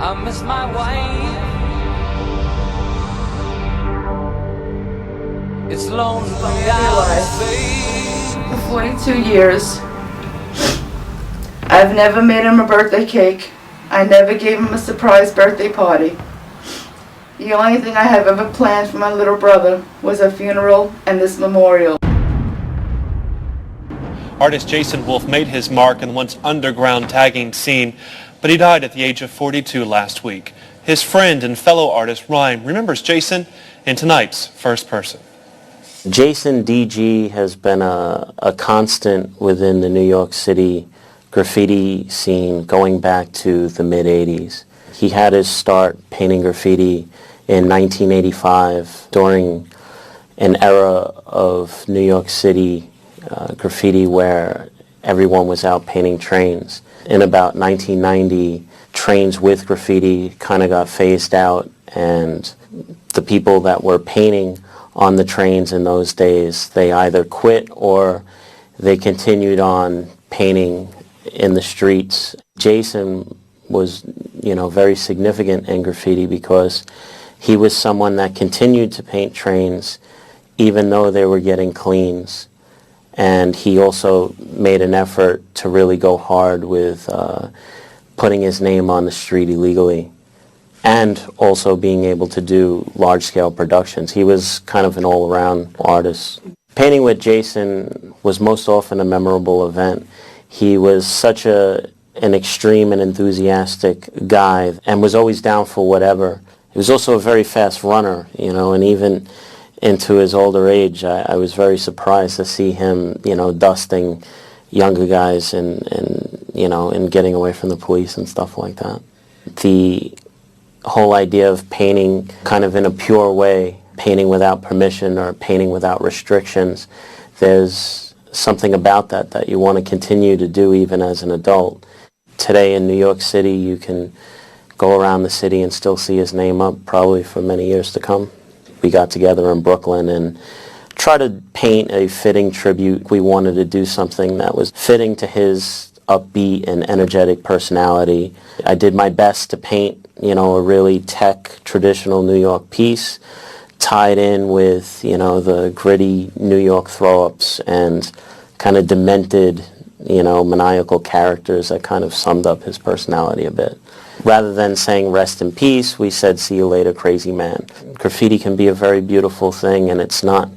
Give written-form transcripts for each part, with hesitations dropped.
I miss my wife. It's lonely out for 42 years. I've never made him a birthday cake. I never gave him a surprise birthday party. The only thing I have ever planned for my little brother was a funeral and this memorial. Artist Jason Wulf made his mark in the once underground tagging scene, but he died at the age of 42 last week. His friend and fellow artist Rhyme remembers Jason in tonight's First Person. Jason DG has been a constant within the New York City graffiti scene going back to the mid-'80s. He had his start painting graffiti in 1985 during an era of New York City graffiti where everyone was out painting trains. In about 1990, trains with graffiti kind of got phased out, and the people that were painting on the trains in those days, they either quit or they continued on painting in the streets. Jason was, very significant in graffiti because he was someone that continued to paint trains even though they were getting cleans. And he also made an effort to really go hard with putting his name on the street illegally and also being able to do large-scale productions. He was kind of an all-around artist. Painting with Jason was most often a memorable event. He was such an extreme and enthusiastic guy and was always down for whatever. He was also a very fast runner, and even into his older age, I was very surprised to see him, dusting younger guys and getting away from the police and stuff like that. The whole idea of painting kind of in a pure way, painting without permission or painting without restrictions, there's something about that you want to continue to do even as an adult. Today in New York City, you can go around the city and still see his name up probably for many years to come. We got together in Brooklyn and tried to paint a fitting tribute. We wanted to do something that was fitting to his upbeat and energetic personality. I did my best to paint, a really tech, traditional New York piece, tied in with, the gritty New York throw-ups and kind of demented, maniacal characters that kind of summed up his personality a bit. Rather than saying rest in peace, we said see you later, crazy man. Graffiti can be a very beautiful thing, and it's not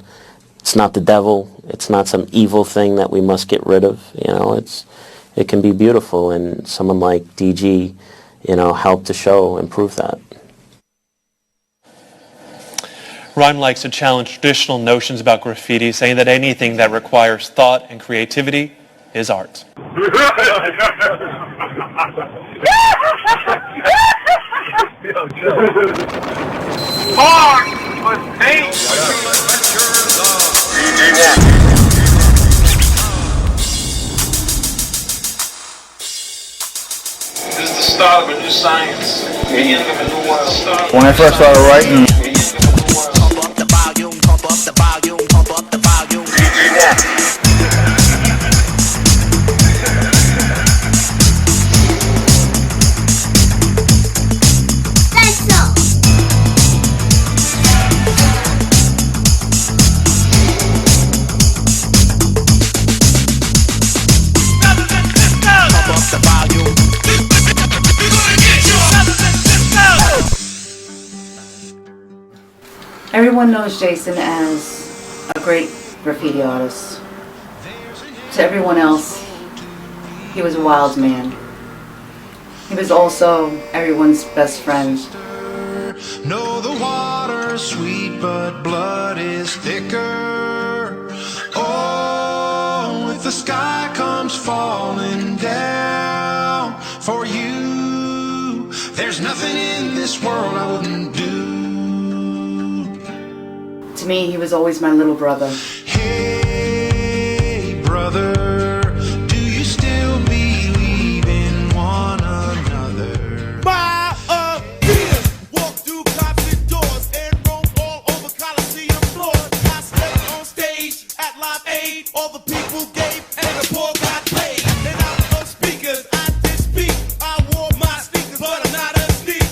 the devil. It's not some evil thing that we must get rid of. It can be beautiful, and someone like DG, helped to show and prove that. Rhyme likes to challenge traditional notions about graffiti, saying that anything that requires thought and creativity is art. Hard with paint. This is the start of a new science. Beginning of a new world. When I first started writing, pump up the volume, pump up the volume, pump up the volume. Everyone knows Jason as a great graffiti artist. To everyone else, he was a wild man. He was also everyone's best friend. No, the water's sweet, but blood is thicker. Oh, if the sky comes falling down for you, there's nothing in this world I wouldn't do. To me, he was always my little brother. Hey, brother, do you still believe in one another? My ideas walk through concert doors and roam all over Coliseum floors. I stepped on stage at Live Aid. All the people gave and the poor got paid. And out of speakers, I did speak. I wore my sneakers, but I'm not a sneaker.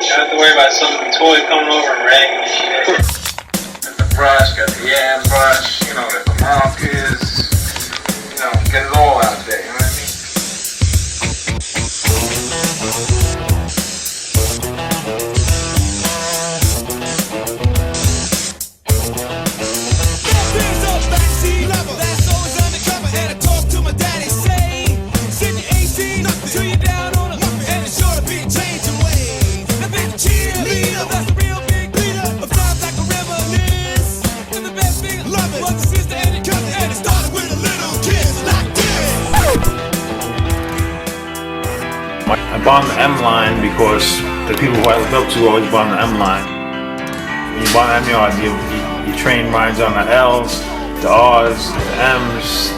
don't have to worry about some toy coming over and ragging and shit. The brush, got the yam brush, you know, got the markers, you know, get it all out there, you know what I mean? Hands up, backseat level. That's always undercover. And I talk to my daddy, say, send your 18 till you're down on a and it's sure to be a change of ways. The big cheerleader, that's a real big leader. Of times like a river is. And the best thing, love it. Was a sister and a cousin, and it started with a little kid like this. I bond the M line because the people who I look up to always bond the M line. When you bond the M yard, your train rides on the L's, the R's, the M's.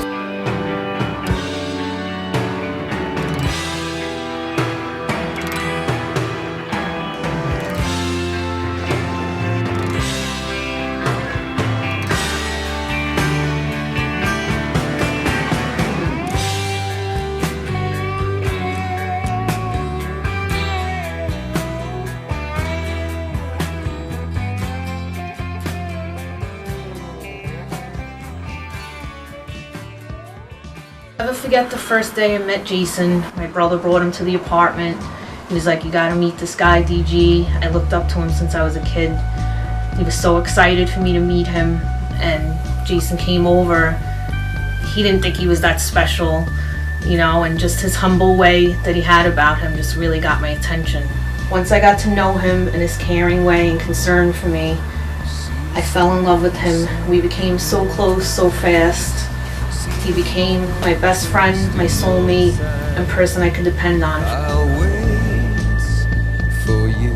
Never forget the first day I met Jason. My brother brought him to the apartment. He was like, you gotta meet this guy, DG. I looked up to him since I was a kid. He was so excited for me to meet him, and Jason came over. He didn't think he was that special, you know, and just his humble way that he had about him just really got my attention. Once I got to know him and his caring way and concern for me, I fell in love with him. We became so close so fast. He became my best friend, my soulmate, and person I could depend on. I'll wait for you.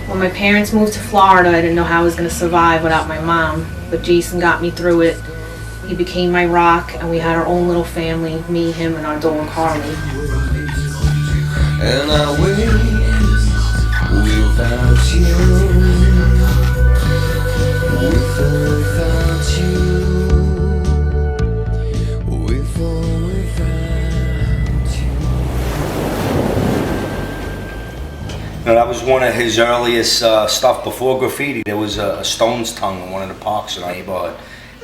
When my parents moved to Florida, I didn't know how I was going to survive without my mom, but Jason got me through it. He became my rock, and we had our own little family, me, him, and our dog Carly. And I wait without you. Without you. No, that was one of his earliest stuff before graffiti. There was a stone's tongue in one of the parks in our neighborhood.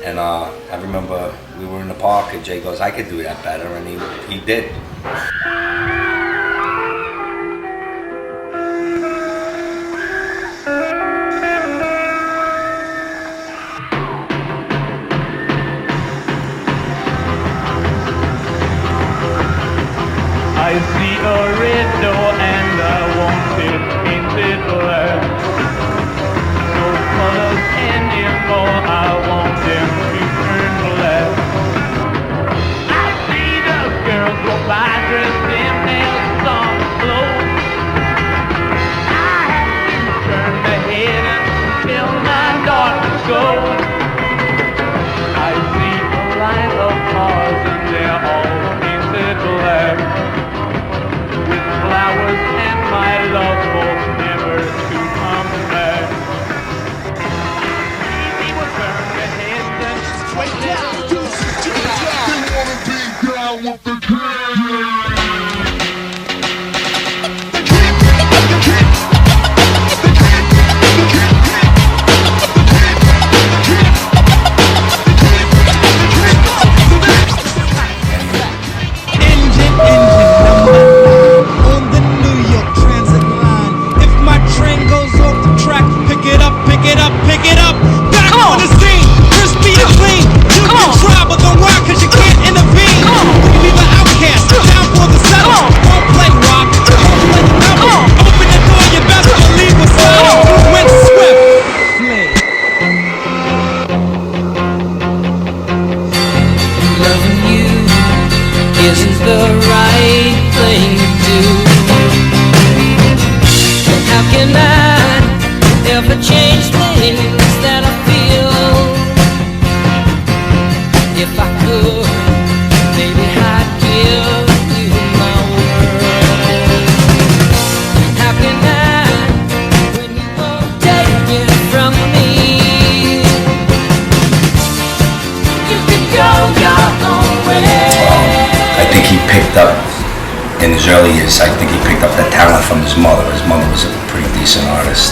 And I remember we were in the park and Jay goes, I could do that better, and he did. I see a red door and I want it painted black. No colors anymore, I want them to turn black. I see the girls go by dressed in their summer clothes. I have to turn my head until my darkness goes. I see a line of cars and they're all painted black. Flowers and my love hope never to come back. We will burn the heads and wait down. They wanna be down with the pick it up, back on the scene, crispy and clean. You can try, but don't why, cause you can't intervene. We can leave an outcast, down for the settle. Won't play rock, won't play the devil. Open the door, you best believe what's up. Went swift, fled. Loving you isn't the right thing to do. How can I ever change things that I feel? If I could, maybe I'd give you my world. How can I, when you won't take it from me? You can go your own way. I think he picked up in his early years, I think he picked up that talent from his mother. His mother was a pretty decent artist.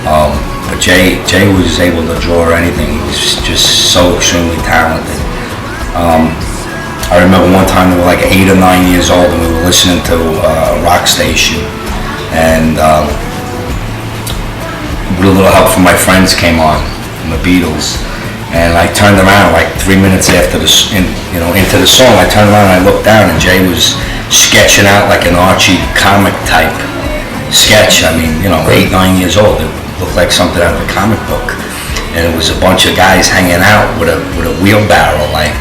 But Jay was able to draw anything. He was just so extremely talented. I remember one time we were like 8 or 9 years old and we were listening to a rock station, and with a little help from my friends came on, from the Beatles, and I turned around like 3 minutes after into the song. I turned around and I looked down and Jay was sketching out like an Archie comic type sketch. I mean, 8, 9 years old. It looked like something out of a comic book, and it was a bunch of guys hanging out with a wheelbarrow, like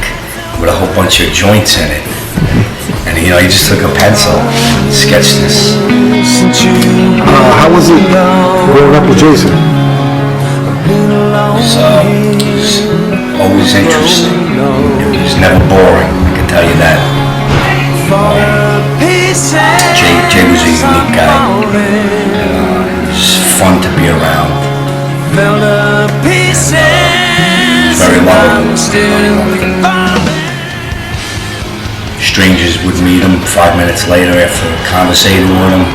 with a whole bunch of joints in it. And he just took a pencil and sketched this. How was it growing up with Jason? It was always interesting. It was never boring, I can tell you that. Jay was a unique guy. It was fun to be around. Very lovable. Strangers would meet him 5 minutes later after conversating with him.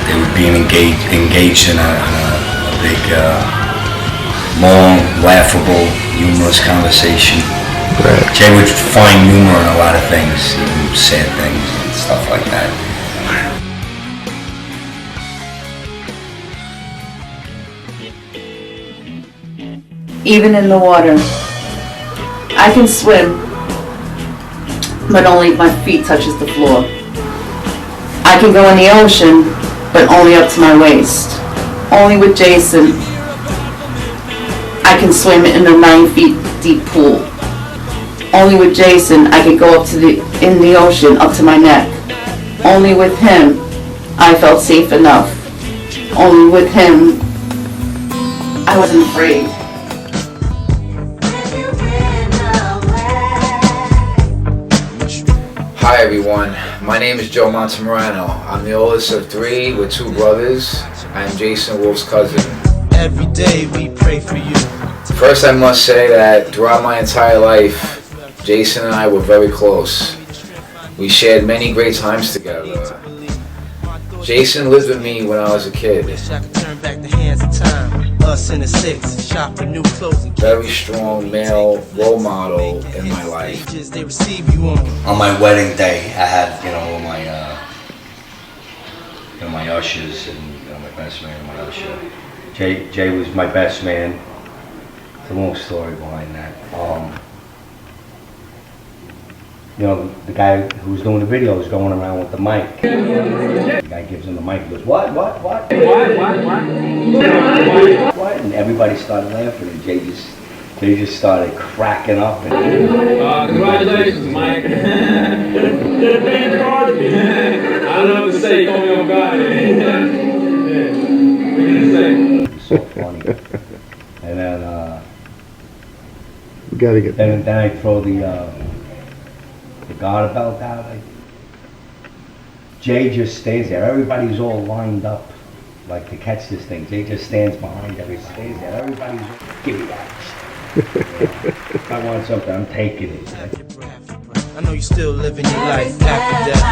They would be engaged in a big, long, laughable, humorous conversation. Right. Jay would find humor in a lot of things, even sad things and stuff like that. Even in the water, I can swim, but only if my feet touches the floor. I can go in the ocean, but only up to my waist. Only with Jason, I can swim in a 9 feet deep pool. Only with Jason, I could go in the ocean up to my neck. Only with him, I felt safe enough. Only with him, I wasn't afraid. Hi everyone, my name is Joe Montemorano. I'm the oldest of 3 with 2 brothers. I am Jason Wulf's cousin. Every day we pray for you. First, I must say that throughout my entire life, Jason and I were very close. We shared many great times together. Jason lived with me when I was a kid. Very strong male role model in my life. On my wedding day, I had, my ushers and my best man and my usher. Jay was my best man. It's a long story behind that. The guy who was doing the video was going around with the mic. The guy gives him the mic, he goes, what? What? And everybody started laughing, and Jay just started cracking up. Congratulations, Mike. Did a band card me. I don't know what to say, call me on God. What are you say? It was so funny. And then, We gotta get then I throw the garter belt out. Jay just stands there. Everybody's all lined up, like to catch this thing. Jay just stands behind everybody, stays there. Everybody's give me that. If I want something, I'm taking it. I know you're still living your life after death.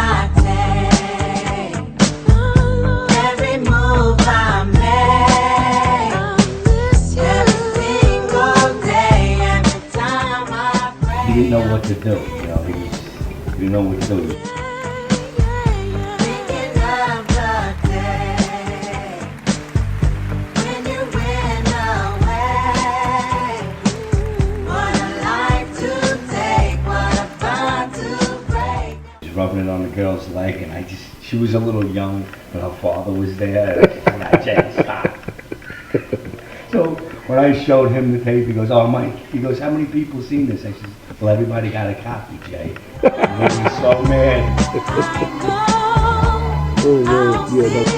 Every move I make, every single day, every time I pray. He didn't know what to do. He didn't know what to do. Rubbing it on the girl's leg, and she was a little young, and her father was there. And I just stopped. So when I showed him the tape, he goes, "Oh, Mike," he goes, "how many people seen this?" I said, "Well, everybody got a copy, Jay." And he was so mad. Oh, no, yeah, that's...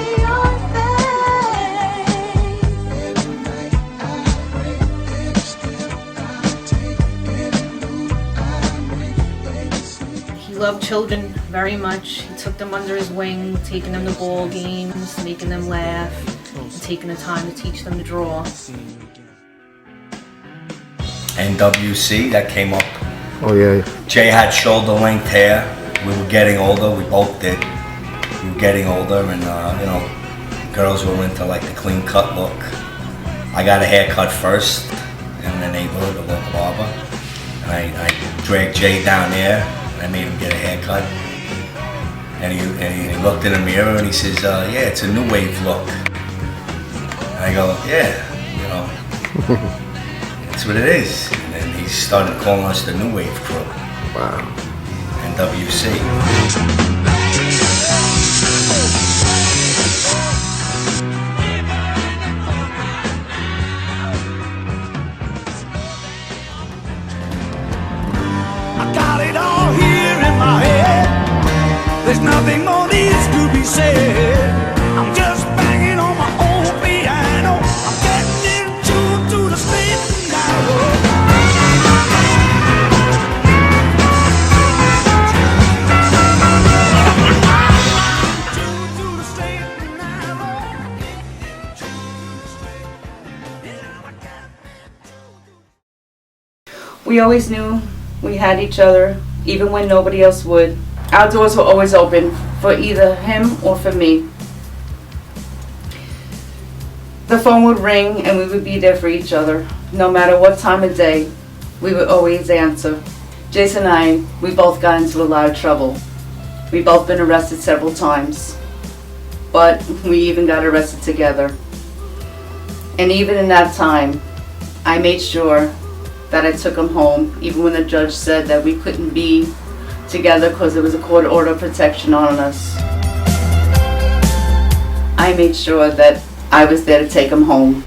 He loved children very much. He took them under his wing, taking them to ball games, making them laugh, and taking the time to teach them to draw. NWC, that came up. Oh, yeah. Jay had shoulder-length hair. we were getting older. We both did. We were getting older, and girls were into like the clean cut look. I got a haircut first in the neighborhood, a local barber, and I dragged Jay down there. And I made him get a haircut, and he looked in the mirror and he says, "Yeah, it's a new wave look." And I go, "Yeah, that's what it is." And then he started calling us the New Wave Crew. Wow. NWC. There's nothing more needs to be said. I'm just banging on my own piano. I'm getting in tune to the spade We always knew we had each other, even when nobody else would. Our doors were always open for either him or for me. The phone would ring and we would be there for each other. No matter what time of day, we would always answer. Jason and I, we both got into a lot of trouble. We both been arrested several times. But we even got arrested together. And even in that time, I made sure that I took him home, even when the judge said that we couldn't be together because there was a court order of protection on us. I made sure that I was there to take him home.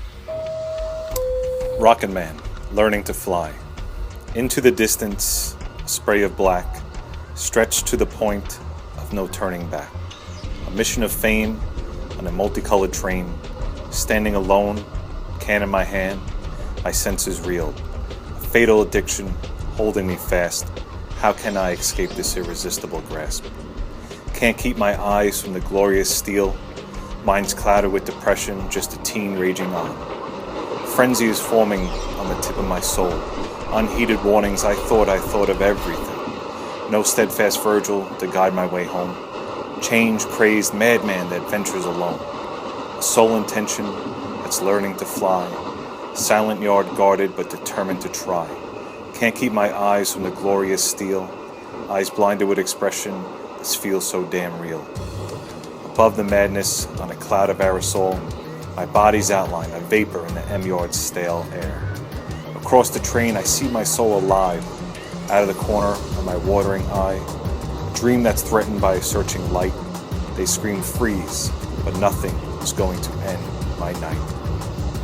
Rockin' Man, learning to fly. Into the distance, a spray of black, stretched to the point of no turning back. A mission of fame on a multicolored train, standing alone, can in my hand, my senses reeled. A fatal addiction holding me fast. How can I escape this irresistible grasp? Can't keep my eyes from the glorious steel. Mind's clouded with depression, just a teen raging on. Frenzy is forming on the tip of my soul. Unheeded warnings, I thought of everything. No steadfast Virgil to guide my way home. Change, crazed madman that ventures alone. A sole intention that's learning to fly. Silent yard guarded but determined to try. Can't keep my eyes from the glorious steel. Eyes blinded with expression, this feels so damn real. Above the madness, on a cloud of aerosol, my body's outline, a vapor in the M-yard's stale air. Across the train, I see my soul alive, out of the corner of my watering eye. A dream that's threatened by a searching light. They scream freeze, but nothing is going to end my night.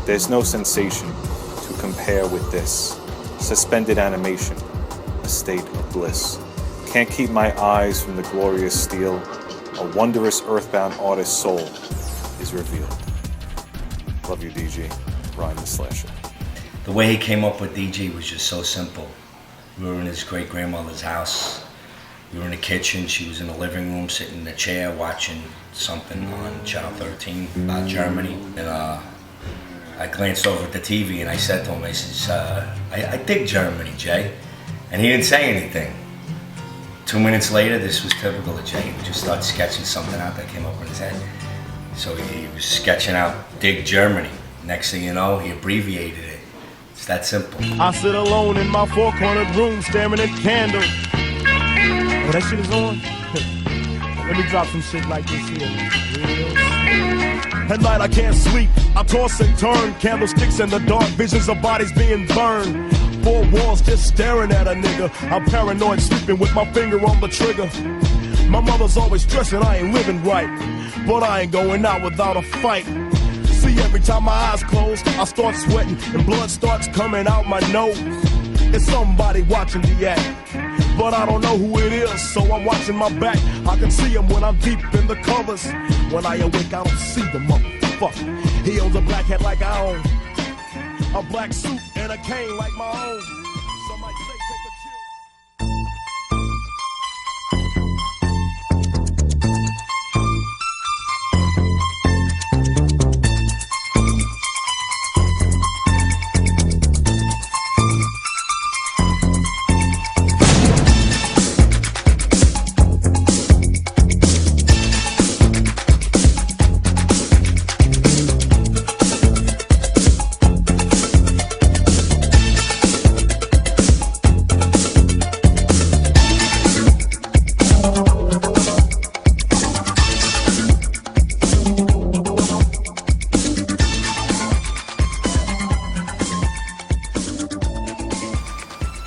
There's no sensation to compare with this. Suspended animation, a state of bliss. Can't keep my eyes from the glorious steel. A wondrous earthbound artist's soul is revealed. Love you, DG. Ryan the Slasher. The way he came up with DG was just so simple. We were in his great-grandmother's house. We were in the kitchen. She was in the living room, sitting in the chair, watching something on Channel 13 about Germany. And I glanced over at the TV and I said to him, I says, I dig Germany, Jay. And he didn't say anything. 2 minutes later, this was typical of Jay. He would just start sketching something out that came up in his head. So he was sketching out dig Germany. Next thing you know, he abbreviated it. It's that simple. I sit alone in my four-cornered room staring at candles. Oh, that shit is on? Let me drop some shit like this here. At night I can't sleep, I toss and turn. Candlesticks in the dark, visions of bodies being burned. Four walls just staring at a nigga. I'm paranoid, sleeping with my finger on the trigger. My mother's always stressing I ain't living right, but I ain't going out without a fight. See, every time my eyes close, I start sweating and blood starts coming out my nose. It's somebody watching the act, but I don't know who it is, so I'm watching my back. I can see him when I'm deep in the covers. When I awake, I don't see the motherfucker. He owns a black hat like I own, a black suit and a cane like my own. Some might say take a chill.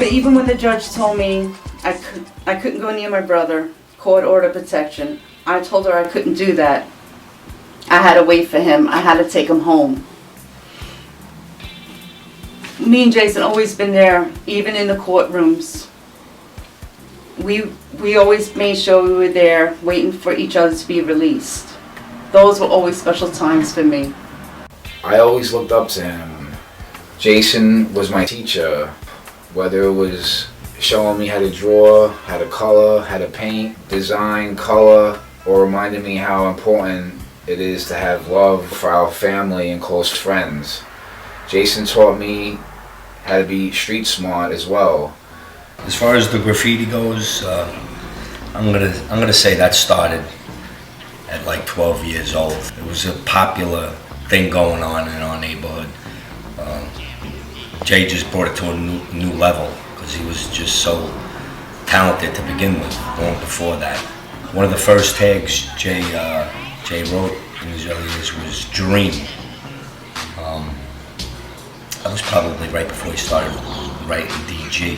But even when the judge told me I couldn't go near my brother, court order protection, I told her I couldn't do that. I had to wait for him. I had to take him home. Me and Jason always been there, even in the courtrooms. We always made sure we were there, waiting for each other to be released. Those were always special times for me. I always looked up to him. Jason was my teacher, whether it was showing me how to draw, how to color, how to paint, design, color, or reminding me how important it is to have love for our family and close friends. Jason taught me how to be street smart as well. As far as the graffiti goes, I'm gonna say that started at like 12 years old. It was a popular thing going on in our neighborhood. Jay just brought it to a new level because he was just so talented to begin with, long before that. One of the first tags Jay wrote in his early years was Dream. That was probably right before he started writing DG.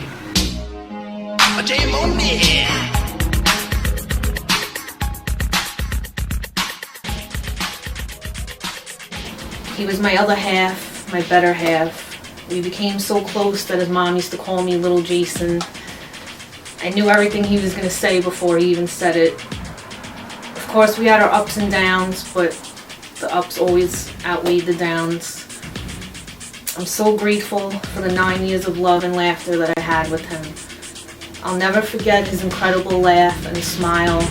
He was my other half, my better half. We became so close that his mom used to call me Little Jason. I knew everything he was going to say before he even said it. Of course, we had our ups and downs, but the ups always outweighed the downs. I'm so grateful for the 9 years of love and laughter that I had with him. I'll never forget his incredible laugh and smile.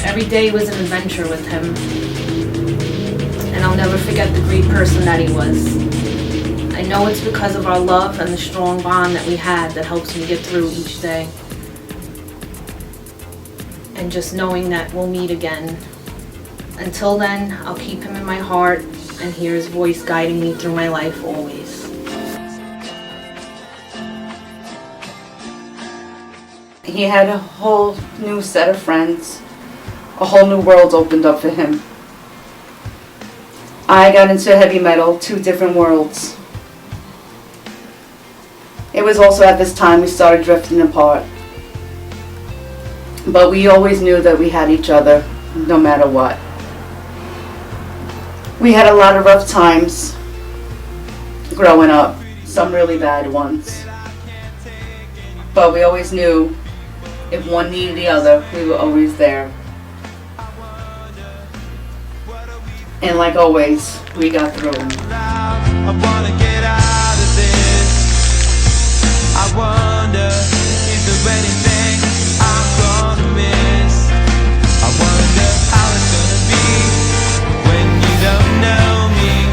Every day was an adventure with him. And I'll never forget the great person that he was. I know it's because of our love and the strong bond that we had that helps me get through each day. And just knowing that we'll meet again. Until then, I'll keep him in my heart and hear his voice guiding me through my life always. He had a whole new set of friends. A whole new world opened up for him. I got into heavy metal, 2 different worlds. It was also at this time we started drifting apart. But we always knew that we had each other, no matter what. We had a lot of rough times growing up, some really bad ones. But we always knew if one needed the other, we were always there. And like always, we got through. I wanna get out of this. I wonder, is there anything I'm gonna miss? I wonder how it's gonna be when you don't know me.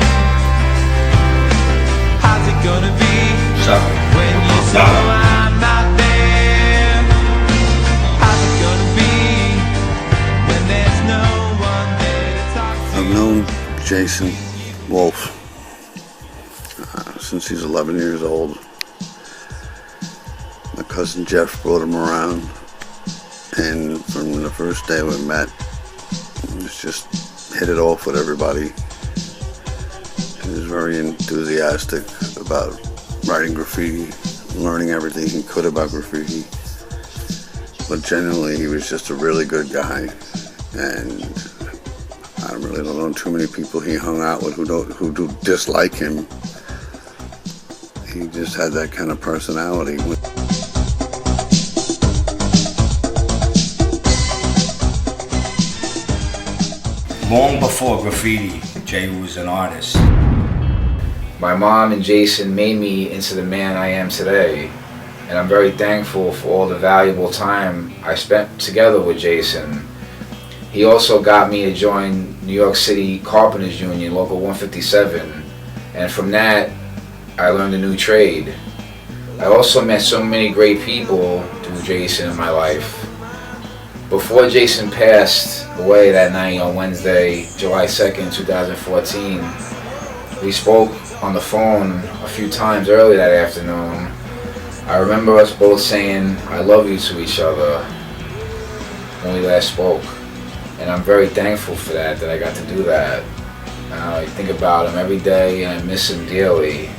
How's it gonna be when you know I'm not there? How's it gonna be when there's no one there to talk to? I've known Jason Wulf since he's 11 years old. My cousin Jeff brought him around, and from the first day we met, he was just hit it off with everybody. He was very enthusiastic about writing graffiti, learning everything he could about graffiti. But generally, he was just a really good guy, and I really don't know too many people he hung out with who do dislike him. He just had that kind of personality. Long before graffiti, Jay was an artist. My mom and Jason made me into the man I am today, and I'm very thankful for all the valuable time I spent together with Jason. He also got me to join New York City Carpenters Union, Local 157, and from that, I learned a new trade. I also met so many great people through Jason in my life. Before Jason passed away that night on Wednesday, July 2nd, 2014, we spoke on the phone a few times early that afternoon. I remember us both saying, "I love you" to each other when we last spoke. And I'm very thankful for that I got to do that. I think about him every day and I miss him dearly.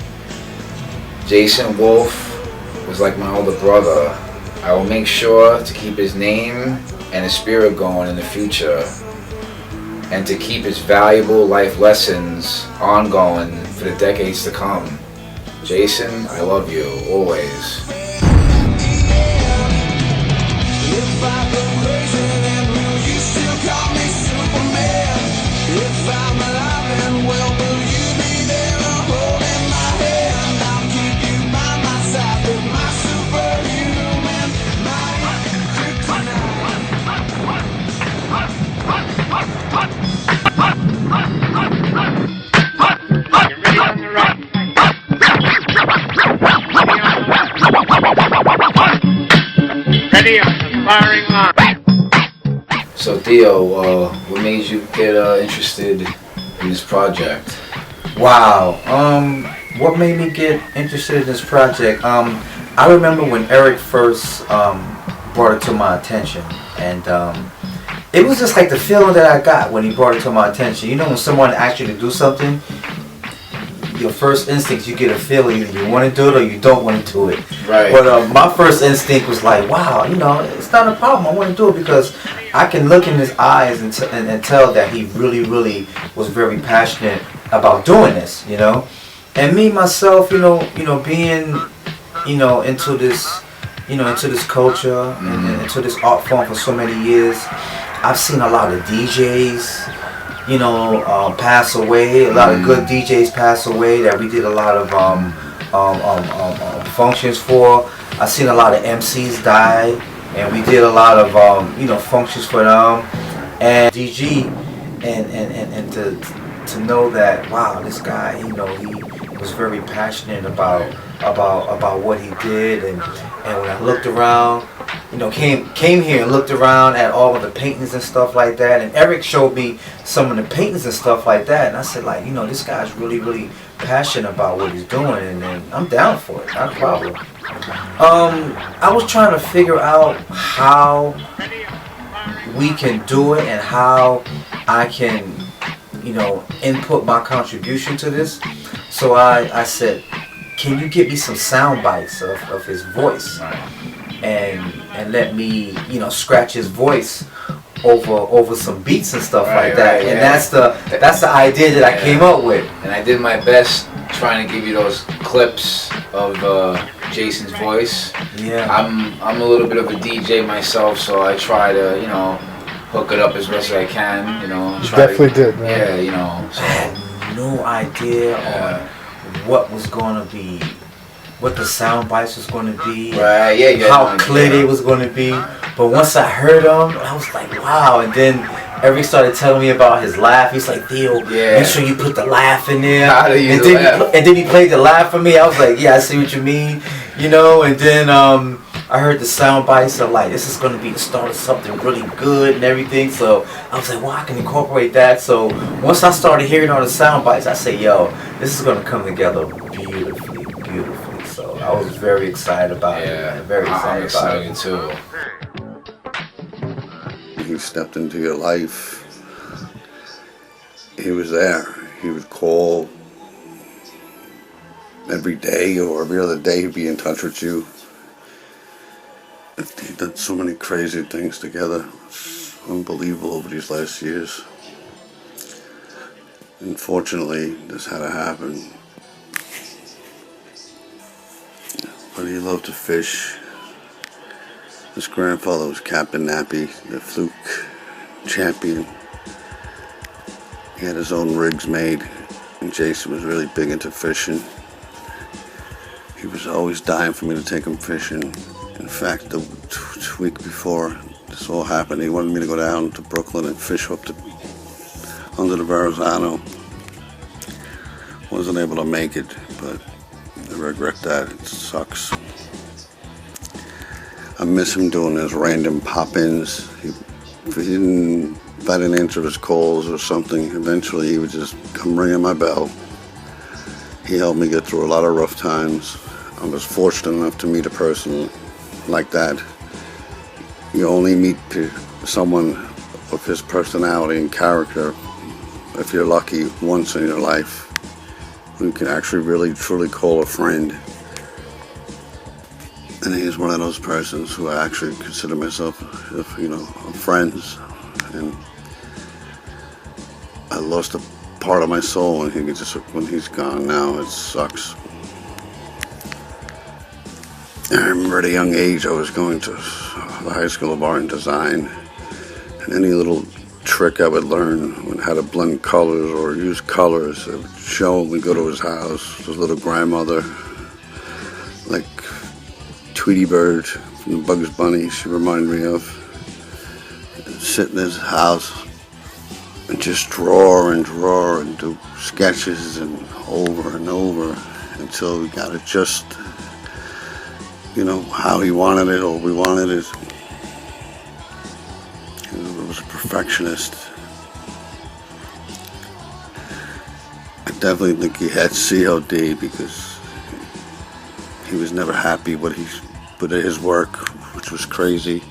Jason Wulf was like my older brother. I will make sure to keep his name and his spirit going in the future, and to keep his valuable life lessons ongoing for the decades to come. Jason, I love you, always. If I go crazy, then will you still call me Superman? If I'm alive and well, will you be there holding my hand? I'll keep you by my side with my superhuman, my Ready on the firing line. So Theo, what made you get interested in this project? Wow. What made me get interested in this project? I remember when Eric first brought it to my attention, and it was just like the feeling that I got when he brought it to my attention. You know, when someone asks you to do something, your first instinct, you get a feeling either you want to do it or you don't want to do it. Right. But my first instinct was like, wow, you know, it's not a problem. I want to do it because I can look in his eyes and tell that he really, really was very passionate about doing this, you know. And me myself, you know, being, you know, into this, into this culture and into this art form for so many years, I've seen a lot of DJs, pass away. A lot of good DJs pass away that we did a lot of functions for. I've seen a lot of MCs die, and we did a lot of functions for them. And DG, and to know that, wow, this guy, he was very passionate about what he did, and when I looked around, came here and looked around at all of the paintings and stuff like that, and Eric showed me some of the paintings and stuff like that, and I said, like, this guy's really, really passionate about what he's doing, and I'm down for it, not a problem. I was trying to figure out how we can do it and how I can, input my contribution to this. So I said, can you give me some sound bites of his voice, and let me, scratch his voice over some beats and stuff like that. And that's the idea that I came up with. And I did my best trying to give you those clips of Jason's voice. Yeah. I'm a little bit of a DJ myself, so I try to, hook it up as best as I can, Definitely did, man. Yeah, so. I had no idea on what was going to be, what the sound bites was going to be, right? Yeah, how clear they was going to be. But once I heard them, I was like, wow. And then Eric started telling me about his laugh. He's like, Theo, make sure you put the laugh in there. How do you laugh? And then he played the laugh for me. I was like, yeah, I see what you mean, And then I heard the sound bites. I'm like, this is going to be the start of something really good and everything. So I was like, well, I can incorporate that. So once I started hearing all the sound bites, I said, yo, this is going to come together beautifully, beautifully. So I was very excited about it. Man. Very excited about it too. He stepped into your life. He was there. He would call every day or every other day. He'd be in touch with you. He did so many crazy things together. It's unbelievable over these last years. Unfortunately, this had to happen. But he loved to fish. His grandfather was Captain Nappy, the fluke champion. He had his own rigs made, and Jason was really big into fishing. He was always dying for me to take him fishing. In fact, the week before this all happened, he wanted me to go down to Brooklyn and fish up to under the Verrazano. Wasn't able to make it, but I regret that. It sucks. I miss him doing his random pop-ins. If I didn't answer his calls or something, eventually he would just come ringing my bell. He helped me get through a lot of rough times. I was fortunate enough to meet a person like that. You only meet someone of his personality and character, if you're lucky, once in your life, who you can actually really truly call a friend. And he's one of those persons who I actually consider myself, friends. And I lost a part of my soul, and when he's gone now, it sucks. I remember at a young age I was going to the High School of Art and Design, and any little trick I would learn on how to blend colors or use colors, I would show him. We'd go to his house, his little grandmother, like Tweety Bird from Bugs Bunny, she reminded me of. Sit in his house and just draw and do sketches and over until we got it just, how he wanted it or we wanted it. He was a perfectionist. I definitely think he had COD because he was never happy with his work, which was crazy.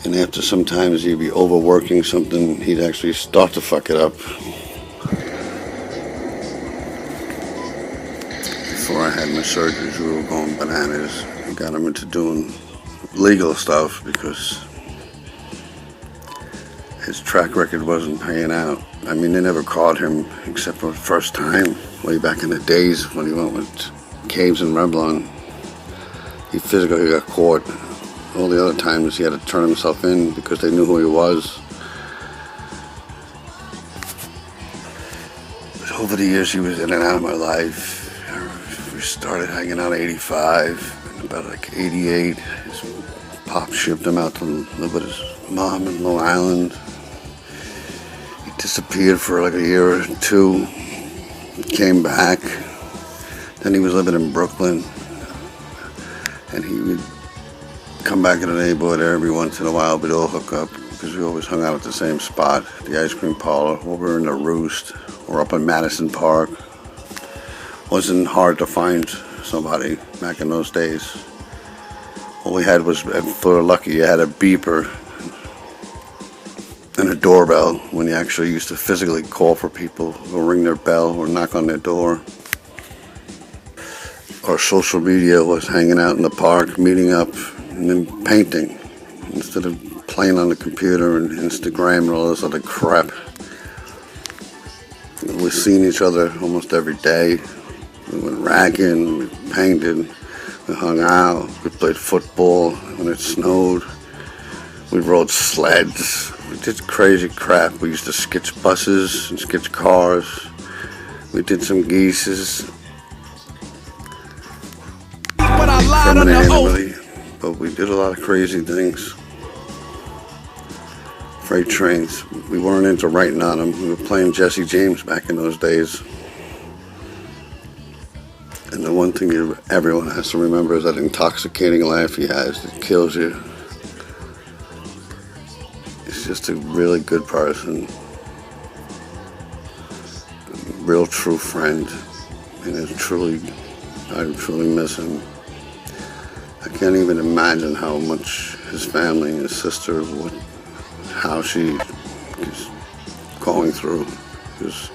And after sometimes he'd be overworking something, he'd actually start to fuck it up. Before I had my surgeries, we were going bananas. I got him into doing legal stuff because his track record wasn't paying out. I mean, they never caught him except for the first time, way back in the days when he went with Caves and Revlon. He physically got caught. All the other times he had to turn himself in because they knew who he was. But over the years he was in and out of my life. We started hanging out in 85, and about like 88, his pop shipped him out to live with his mom in Long Island. He disappeared for like a year or two, came back. Then he was living in Brooklyn, and he would come back in the neighborhood every once in a while. We'd all hook up because we always hung out at the same spot, the ice cream parlor, over in the Roost, or up in Madison Park. Wasn't hard to find somebody back in those days. All we had was, if we were lucky, you had a beeper and a doorbell when you actually used to physically call for people or ring their bell or knock on their door. Our social media was hanging out in the park, meeting up, and then painting instead of playing on the computer and Instagram and all this other crap. We seen each other almost every day. We went ragging, we painted, we hung out, we played football when it snowed. We rode sleds. We did crazy crap. We used to sketch buses and sketch cars. We did some geeses. But we did a lot of crazy things. Freight trains. We weren't into writing on them. We were playing Jesse James back in those days. And the one thing everyone has to remember is that intoxicating laugh he has that kills you. He's just a really good person. A real true friend. And I truly miss him. I can't even imagine how much his family and his sister, how she is going through. Because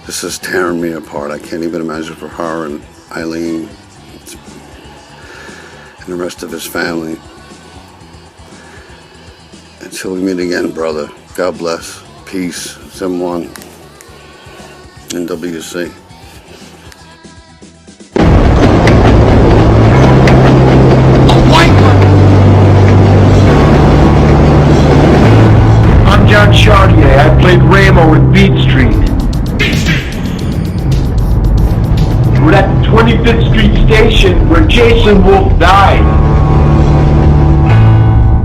this is tearing me apart. I can't even imagine for her and Eileen and the rest of his family. Until we meet again, brother. God bless. Peace. 7-1. NWC. John Chartier. I played Ramo with Beat Street. We're at the 25th Street station where Jason Wulf died.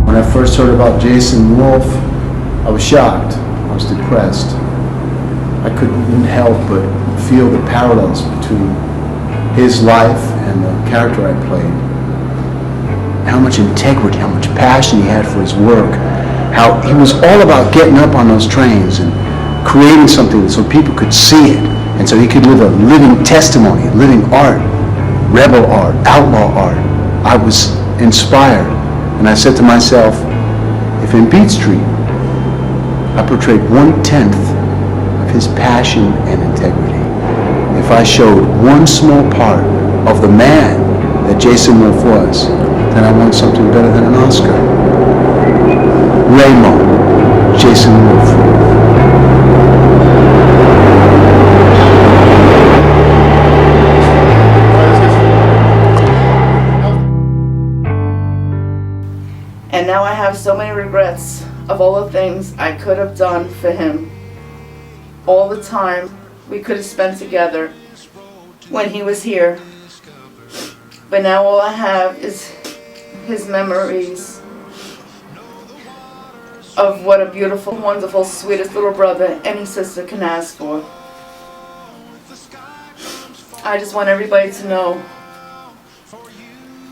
When I first heard about Jason Wulf, I was shocked. I was depressed. I couldn't help but feel the parallels between his life and the character I played. How much integrity, how much passion he had for his work. How he was all about getting up on those trains and creating something so people could see it, and so he could live a living testimony, living art, rebel art, outlaw art. I was inspired, and I said to myself, if in Beat Street I portrayed 1/10 of his passion and integrity, if I showed one small part of the man that Jason Wulf was, then I want something better than an Oscar. Ramo, Jason Wulf. And now I have so many regrets of all the things I could have done for him. All the time we could have spent together when he was here. But now all I have is his memories of what a beautiful, wonderful, sweetest little brother any sister can ask for. I just want everybody to know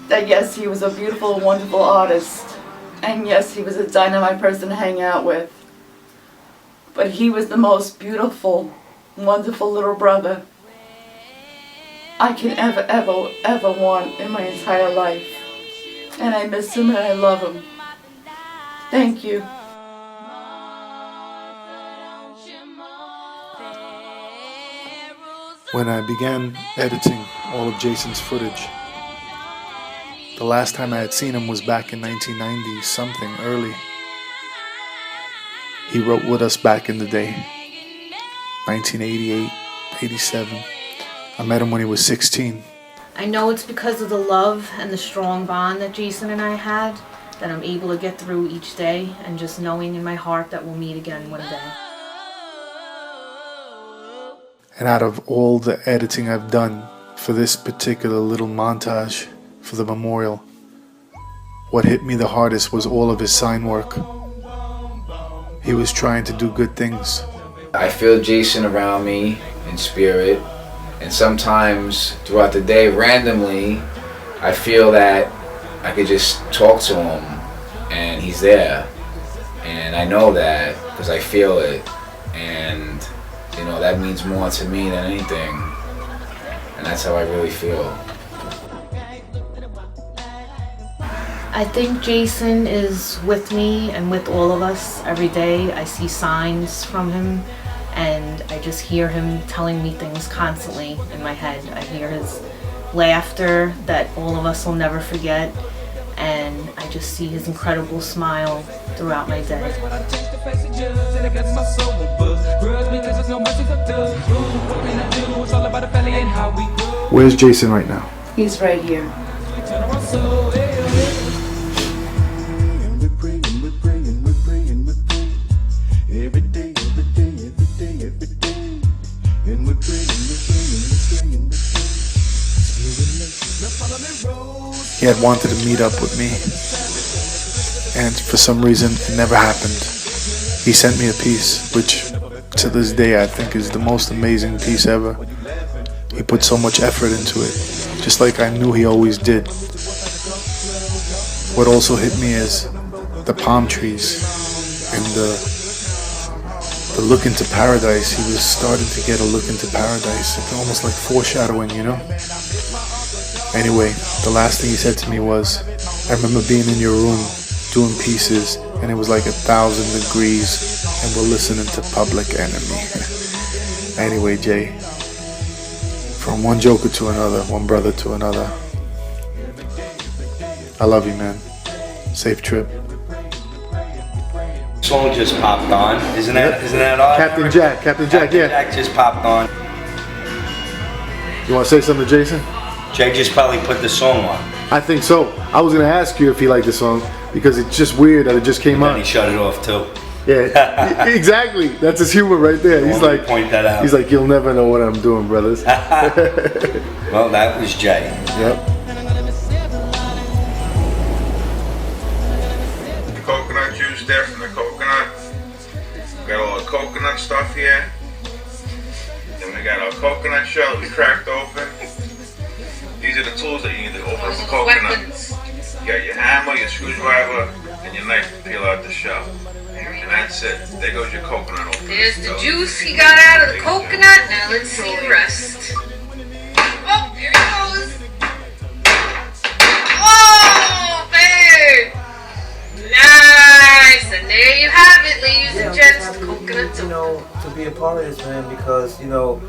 that yes, he was a beautiful, wonderful artist. And yes, he was a dynamite person to hang out with. But he was the most beautiful, wonderful little brother I can ever want in my entire life. And I miss him and I love him. Thank you. When I began editing all of Jason's footage, the last time I had seen him was back in 1990 something, early. He wrote with us back in the day, 1988, 87. I met him when he was 16. I know it's because of the love and the strong bond that Jason and I had that I'm able to get through each day, and just knowing in my heart that we'll meet again one day. And out of all the editing I've done for this particular little montage for the memorial, what hit me the hardest was all of his sign work. He was trying to do good things. I feel Jason around me in spirit, and sometimes throughout the day, randomly, I feel that I could just talk to him and he's there. And I know that because I feel it, and you know, that means more to me than anything. And that's how I really feel. I think Jason is with me and with all of us every day. I see signs from him, and I just hear him telling me things constantly in my head. I hear his laughter that all of us will never forget, and I just see his incredible smile throughout my day. Where's Jason right now? He's right here. He had wanted to meet up with me, and for some reason it never happened. He sent me a piece, which to this day I think is the most amazing piece ever. He put so much effort into it, just like I knew he always did. What also hit me is the palm trees and the look into paradise. He was starting to get a look into paradise, almost like foreshadowing, you know? Anyway, the last thing he said to me was, I remember being in your room doing pieces, and it was like 1,000 degrees, and we're listening to Public Enemy. Anyway, Jay, from one joker to another, one brother to another, I love you, man. Safe trip. Song just popped on, isn't that odd? Captain Jack, yeah. Jack just popped on. You want to say something to Jason? Jay just probably put the song on. I think so. I was going to ask you if he liked the song, because it's just weird that it just came on. And he shut it off too. Yeah, exactly. That's his humor right there. He's like, point that out. He's like, you'll never know what I'm doing, brothers. Well, that was Jay. Yep. Coconut juice there from the coconut. We got all the coconut stuff here. Then we got our coconut shell we cracked open. These are the tools that you need to open up a coconut. You got your hammer, your screwdriver, and your knife to peel out the shell. And that's it. There goes your coconut opener. There's the juice he got out of the coconut. Now let's see the rest. Oh, here he goes. Oh, babe. Nice. And there you have it, ladies and gents. The coconut. You know, to be a part of this, man, because, you know,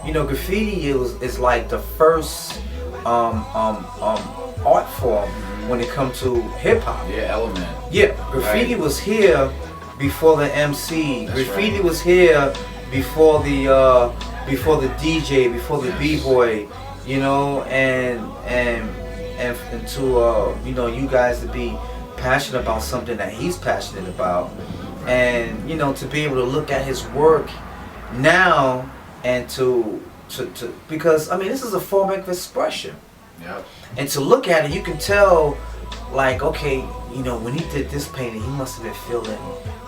graffiti is like the first art form when it comes to hip hop. Yeah, element. Yeah, graffiti was here before the MC. Graffiti was here before the DJ, before the b-boy, you know, and to you know, you guys to be passionate about something that he's passionate about, and you know, to be able to look at his work now and to because I mean, this is a form of expression. Yep. And to look at it, you can tell, like, okay, you know, when he did this painting, he must have been feeling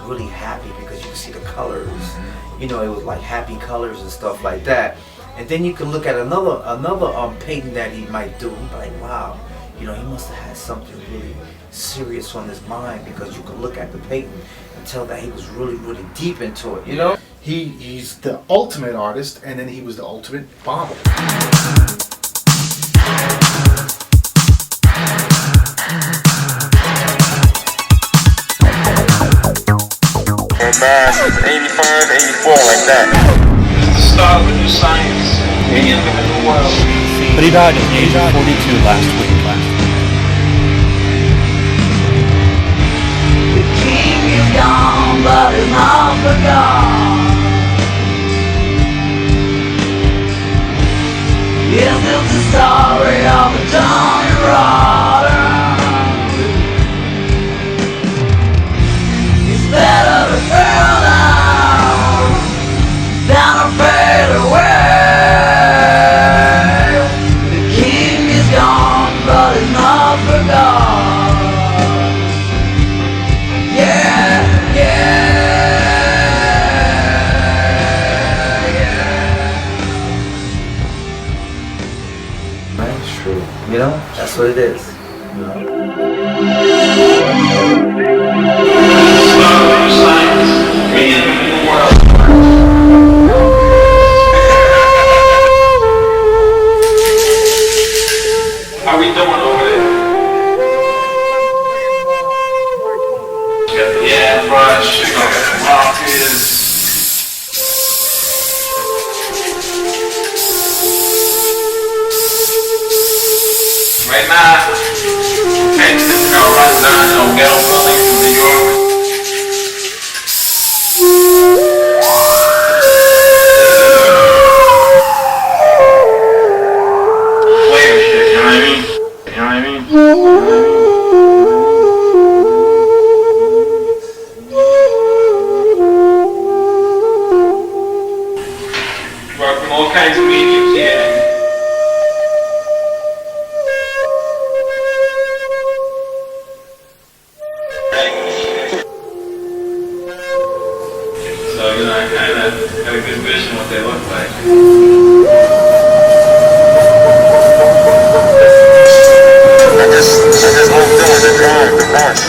really happy because you can see the colors. You know, it was like happy colors and stuff like that. And then you can look at another painting that he might do. And be like, wow, you know, he must have had something really serious on his mind, because you can look at the painting and tell that he was really, really deep into it. You know, he's the ultimate artist, and then he was the ultimate bomber. Mass is 85, 84, like that. It's the start of a new science, the end of a new world. But he died at the age of 42 last week. The king is gone, but he's not forgone. Yes, it's the story of a Johnny Rotter. It's better to fall down than to fade away. The king is gone, but he's not forgone. Yeah, that's true. You know, that's what it is. You know? How we doing over there? Yeah, brush, volunteers. Right now, Texas, right now, ghetto building from New York. Flavor shit, you know what I mean? You know what I mean? Work from all kinds of mediums, yeah. So, you know, I kind of have a good vision of what they look like. I just love doing the drawing, the brush.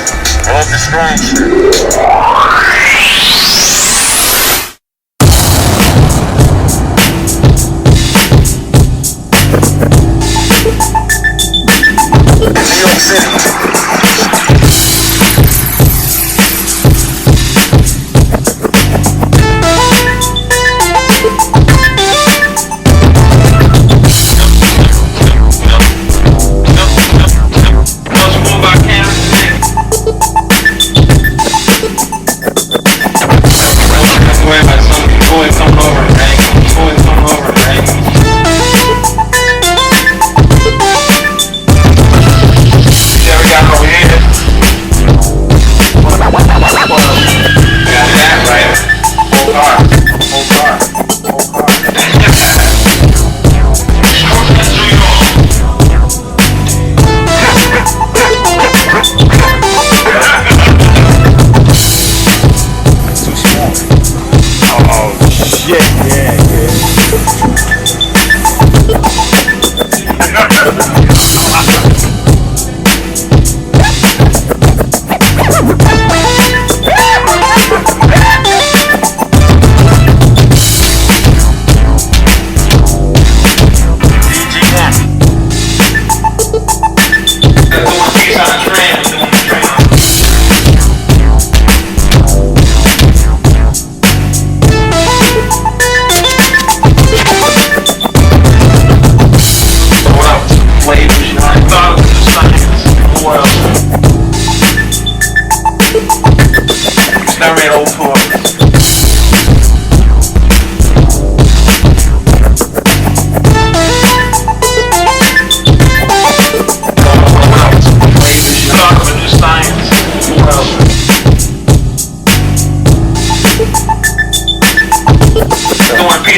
I love the strong shit.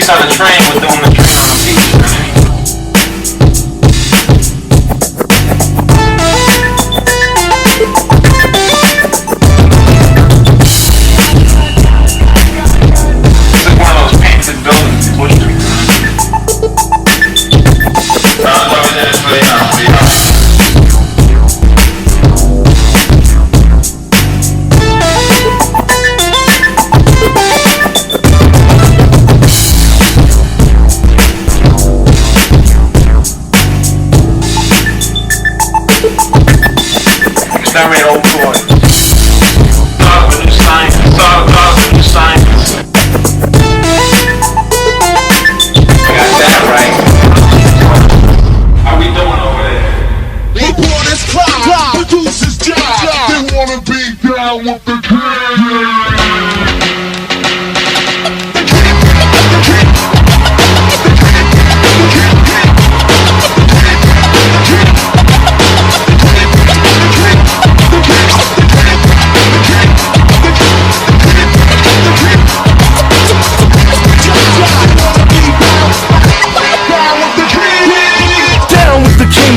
chicks on the train were doing the train on the beach, right? It's like one of those painted buildings in Bush Street. No, it's over there, it's for the That made old toys. Thought of a new science. Thought of a new science. I got that right. How we doing over there? Reporters cloud, producers job. They wanna be down with the king.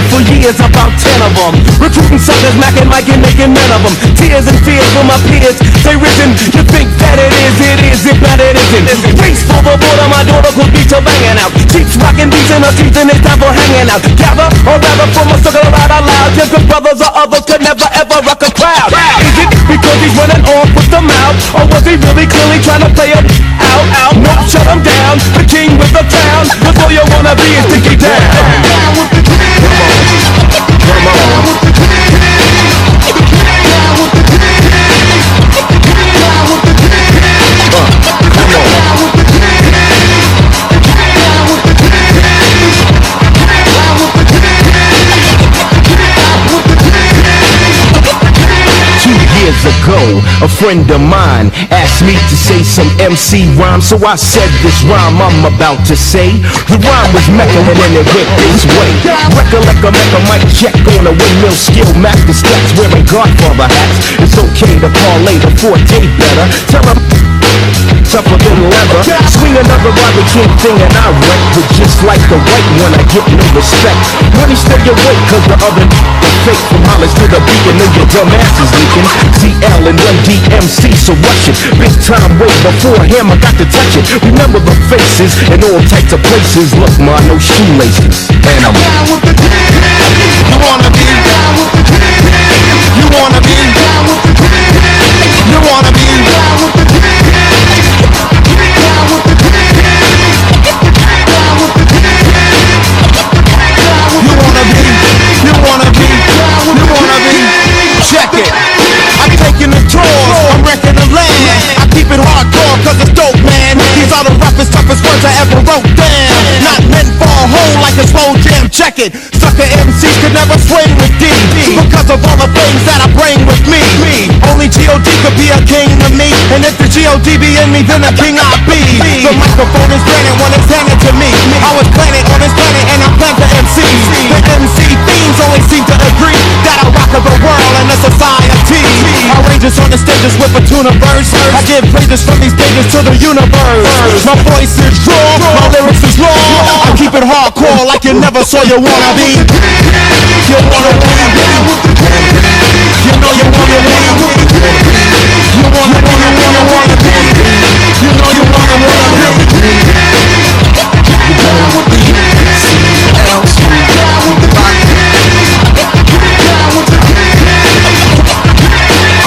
For years, about 10 of them. Recruiting suckers, macking, micing, making men of them. Tears and fears for my peers. Say risen, you think that it is, if not it isn't. Race for the border, my daughter could be to banging out. Cheeks rocking beats in the streets and it's time for hanging out. Gather, or rather from a circle right out loud. Just the brothers or others could never ever rock a crowd. Is it because he's running off with the mouth? Or was he really clearly trying to play it out? No, shut him down. The king with the crown. Cause all you wanna be is to get down. Down with the king. Come on. Years ago, a friend of mine asked me to say some MC rhyme, so I said this rhyme I'm about to say. The rhyme was Mecca and then it went this way. Recollect a Mecca mic check on a windmill skill, master steps wearing Godfather hats. It's okay to parlay the forte better. Tell him tougher than leather. Swing another Bobby King thing and I wreck. But just like the white one, I get no respect. Money stay awake cause the other fake. From Hollis to the beat and then your dumb ass is leaking. CL and Run DMC, so rush it. Big time way before him, I got to touch it. Remember the faces in all types of places. Look, ma, no shoelaces. And I'm down with the king. You wanna be down with the king. You wanna be down with the king. You wanna be down with the king. Down with the king. Down with the king. You wanna be, you wanna be, you wanna be. Check it. I'm taking the tours, I'm wrecking the land. I keep it hardcore cause it's dope, man. These are the roughest, toughest words I ever wrote down. Not meant for a hole like a slow jam, check it. Sucker MCs could never swing with D because of all the things that I bring with me. Only G.O.D. could be a king to me. And if the G.O.D. be in me, then a king I be. The microphone is granted when it's handed to me. I was planted on this planet and I plan to MC. The MC themes only seem to agree that I rock the world and the society. Outrageous on the stages with a tuna verse. I give praises from these pages to the universe. My voice is raw, my lyrics is raw. I keep it hardcore like you never saw you wanna be. You wanna be. You know you wanna be. You wanna be. You wanna be. You know you wanna be. You down with the CL, down with the body. Down with the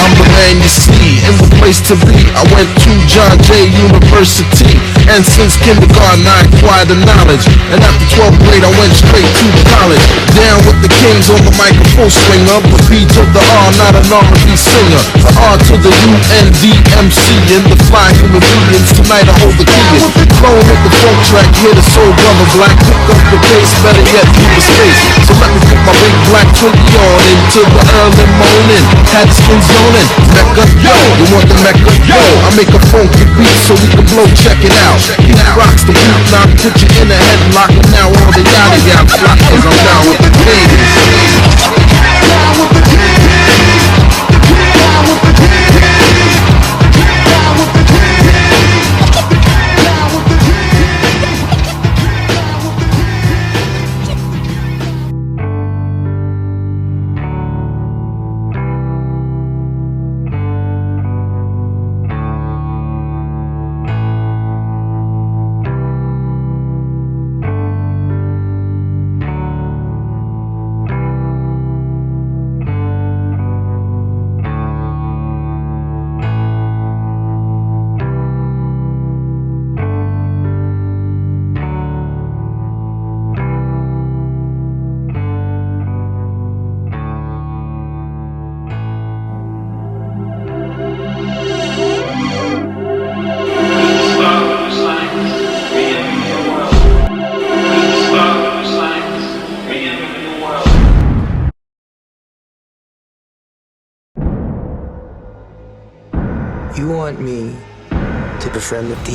I'm the man you see in the place to be. I went to John Jay University, and since kindergarten I acquired the knowledge. And after 12th grade I went straight to college. Down with the kings on the mic, a full swinger. The B to the R, not an R&B singer. The R to the U-N-D-M-C. And the fly human beings, tonight I hold the key. Flowing with the folk track, hear the soul brother black. Pick up the bass, better yet through the space. So let me put my big black twinkie on into the early morning. Had skins zoning, Mecca, yo, you want the Mecca, yo. I make a funky beat so we can blow, check it out. He rocks the beat, now put you in a headlock. And now all the yada yada flock, cause I'm down with the kings. Down with the kings. Down with the kings. Down with the kings. Down with the kings. You want me to befriend the thief?